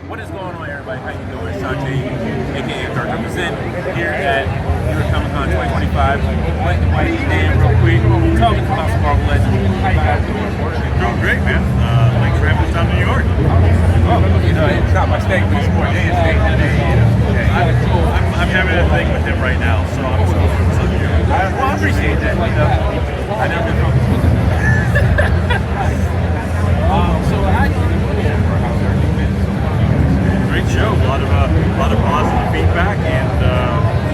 What is going on, everybody? How you doing? Sante, aka Dark Represent, here at New York Comic Con 2025. Let Dwight stand real quick. Talking about some Marvel Legends. How you guys doing? Doing great, man. Thanks for having us down to New York. Well, you know, it's not my state, but it's more Jay's state today. I'm having a thing with him right now, so I'm so I appreciate that. You know, I never been from. So how you doing? How's everything been? great show. A lot of positive feedback, and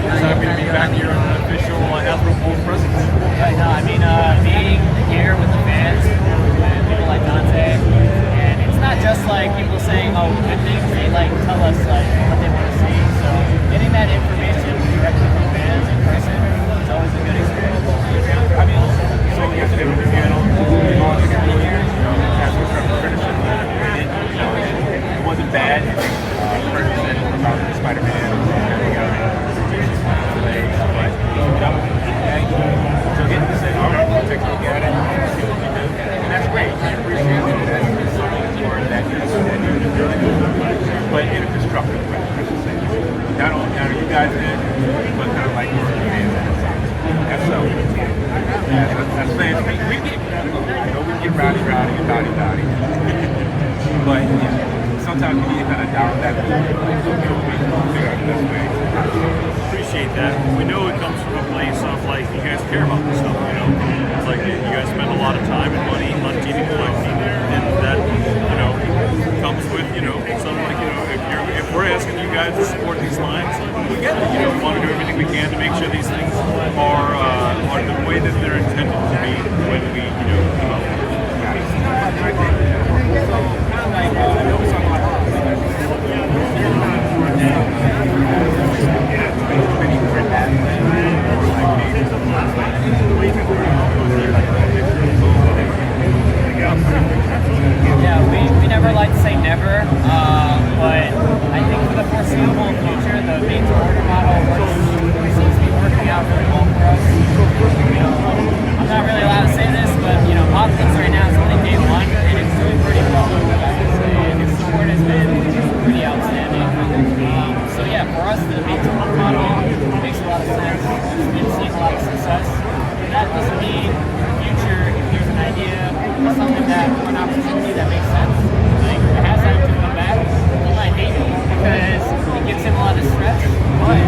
just happy to be back here in an official Hasbro Bold presence. Right, no, I mean, being here with the fans and people like Dante, and it's not just like people saying, oh, good things, they like tell us like what they want to see. So getting that information directly from fans in person is always a good experience. I mean, so yesterday we were here, it wasn't bad. Person said about Spider-Man, so getting to say, all right, we'll take a look at it, see what we do, and that's great. I appreciate it. That's something more that you really do, but in a constructive way, I should say. Not only you guys did, but kind of like your fans. That's so. As fans, we get, you know, we get rowdy and dotty. But sometimes you need to kind of down that figure out the best way. Appreciate that. We know it comes from a place of like you guys care about this stuff. You know, it's like you guys spend a lot of time and money on TV collecting, and that comes with some like if we're asking you guys to support these lines, we get it. We want to do everything we can to make sure these things are the way that they're intended to be when we come out. Yeah, we never like to say never, but I think for the foreseeable future, the made to order model seems to be working out really well for us. I'm not really allowed to say this, but Hopkins right now is only day one, and it's doing pretty well. I can say, and its support has been pretty outstanding. So yeah, for us, the made to order model makes a lot of sense. We've been seeing a lot of success. That doesn't mean in the future, if there's an idea or something or an opportunity that makes sense, like it has time to come back, he might hate it because it gives him a lot of stress. But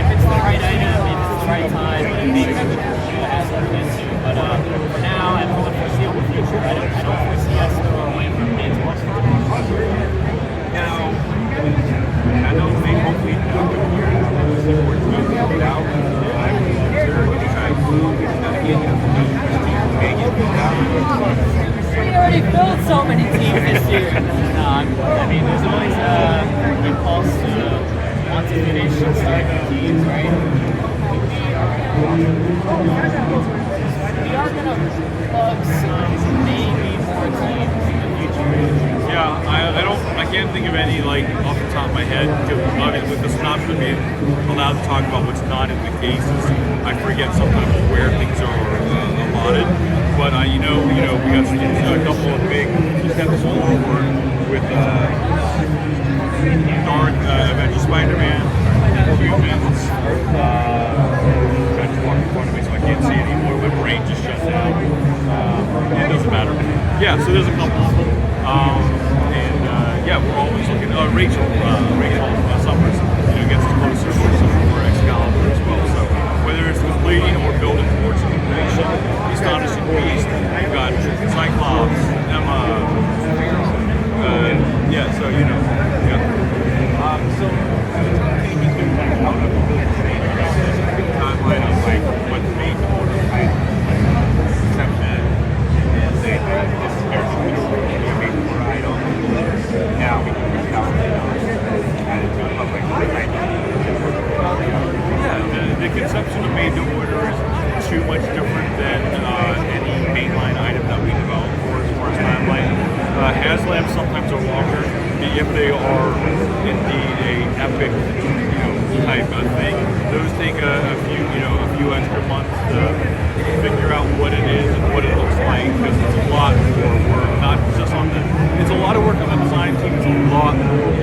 if it's the right item, if it's the right time, it makes sense. It has what it is too. But for now and for the foreseeable future, I don't foresee us going away from Dave's watch. Now, I know they hopefully We already built so many teams this year. No, I mean, there's always impulse to want to finish and start new teams, right? We are going to plug some maybe more teams in the future. Yeah, I can't think of any like off the top of my head. With this not being allowed to talk about what's not in the cases, I forget sometimes where things are allotted. But we got a couple of big. Just got this forward with Dark Avengers Spider-Man, Humans. I just walked in front of me, so I can't see anymore. My brain just shut down. It doesn't matter. Yeah, so there's a couple of them. We're always looking. Rachel Summers, gets closer to some more Excalibur as well. So whether it's completing or building towards completion, Astonishing Beast, we've got Cyclops, Emma. So So can you do like out of the timeline of like what's made to order exception and say this character made to order item. Now we can push it out and add it to a public site. Yeah, the conception of made to order is too much different than any mainline item that we develop for as far as timeline. HasLab sometimes are longer if they are indeed a epic, type of thing. Those take a few extra months to figure out what it is and what it looks like, because it's a lot more work, not just on it's a lot of work on the design team, it's a lot more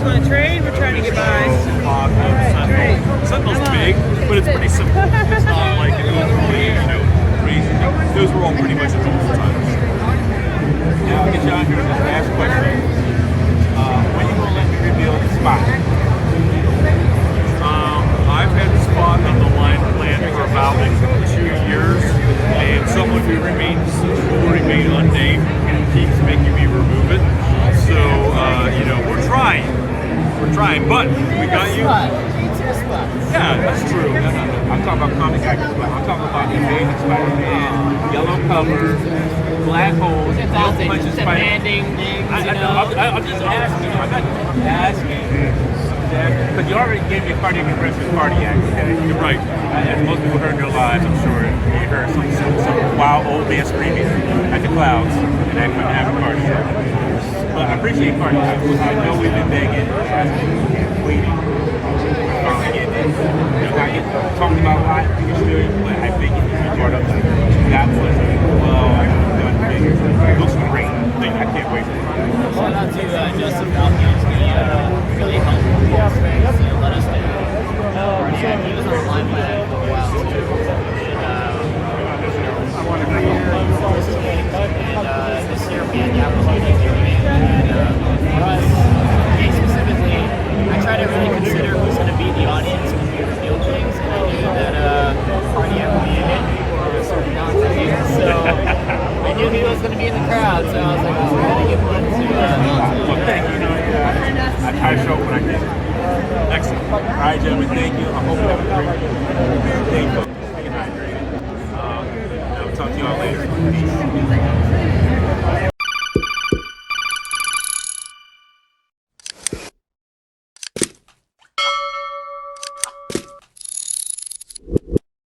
want to trade? We're trying to get by. Sentinel's big, but it's pretty simple. It's not like an overly, crazy. Those were all pretty much at normal times. Now I'll get you on here with this last question. When you gonna let me reveal the spot? I've had the spot on the line plan for about 2 years, and someone who will remain unnamed keeps making me remove it. So, we're trying. We're trying, but we got you. Yeah, that's true. I'm talking about comic access spot. I'm talking about the Amazing Spider-Man, yellow cover, black holes, no punches demanding things, I'm just asking. I'm not asking. Because you already gave me a cardiac arrest with cardiac. Okay? You're right. As most people heard in their lives, I'm sure you heard some wild old man screaming at the clouds, and that couldn't have a cardiac. But I appreciate cardiac. I know we've been begging, waiting. Finally getting it. Not getting talked about a lot, you should, but I think it is part of it. That was well, I done figures. It looks great. I can't wait for it. Shout out to Justin Falcons. He really helped with the space. Let us do cardiac. He was on the line plan for a while too. And this year we had the opportunity to do it. And for us, me specifically, I try to really consider who's going to be the audience when we reveal things. And I knew that cardiac would be a hit for a certain amount of years. So I knew he was going to be in the crowd. So I was like, let's try to get one to Well, thank you. I try to show up when I can. Excellent. All right, gentlemen, thank you. I hope you have a great day. Stay hydrated. I'll talk to y'all later. Peace.